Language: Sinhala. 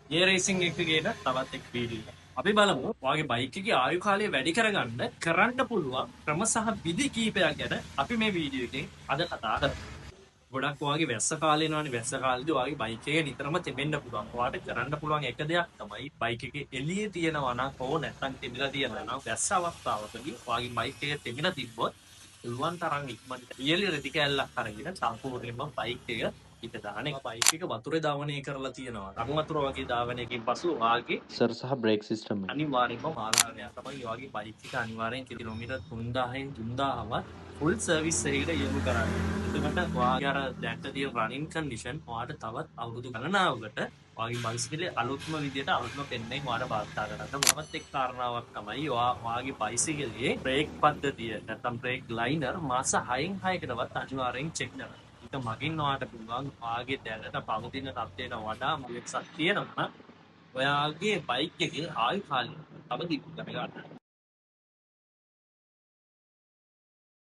ගේ රේසින් එක ගේන තවත් එක් වීඩියෝ. අපි බලමු ඔයාගේ බයික් එකේ ආයු කාලය වැඩි කරන්න පුළුවන් ක්‍රම සහ විධි කීපයක් ගැන අපි මේ වීඩියෝ එකෙන් අද කතා කරමු. ගොඩක් ඔයාගේ වැස්ස කාලේ එනවනේ වැස්ස කාලේදී ඔයාගේ බයික් එක නිතරම තෙමෙන්න පුළුවන්. ඔයාට කරන්න පුළුවන් එක දෙයක් තමයි බයික් එකේ එළියේ තියෙනවා නම් හෝ නැත්නම් තෙමිලා තියෙනවා නම් වැස්ස අවස්ථාවකදී ඔයාගේ බයික් එක තෙමිලා තිබ්බොත් පුළුවන් තරම් ඉක්මනට රියලි රෙදි කෑල්ලක් අරගෙන සම්පූර්ණයෙන්ම බයික් එක පිට දාන එක. බයික් එක වතුරේ ධාවනය කරලා තියෙනවා. රන් වතුර වගේ ධාවනයකින් පසු ඔයාගේ සර් සහ බ්‍රේක් සිස්ටම් එක. අනිවාර්යයෙන්ම මාලාවයක් තමයි ඔයාගේ බයික් එක අනිවාර්යෙන් කිලෝමීටර් 3000න් 3000වත් ෆුල් සර්විස් එකකට යොමු කරන්න. එතකොට ඔයාගේ අර දැන්ට තියෙන රනින් කන්ඩිෂන් ඔයාට තවත් අවුරුදු ගණනාවකට ඔයාගේ බයිසිකලේ අලුත්ම විදියට අලුත්ම පෙන්නෙන් ඔයාට වාර්තා කරන්න. මොනවත් එක් කාරණාවක් තමයි ඔයාගේ බයිසිකලේ බ්‍රේක් පද්ධතිය නැත්නම් බ්‍රේක් ලයිනර් මාස 6න් 6කටවත් අනිවාර්යෙන් චෙක් කරන්න. ඒක මගින් ඔයාට පුළුවන් ඔයාගේ දැනට පවතින තත්ත්වයට වඩා වෙනසක් තියෙනවා නම් ඔයාගේ බයික් එකේ ආයු කාලය තව දිගු කරගන්න.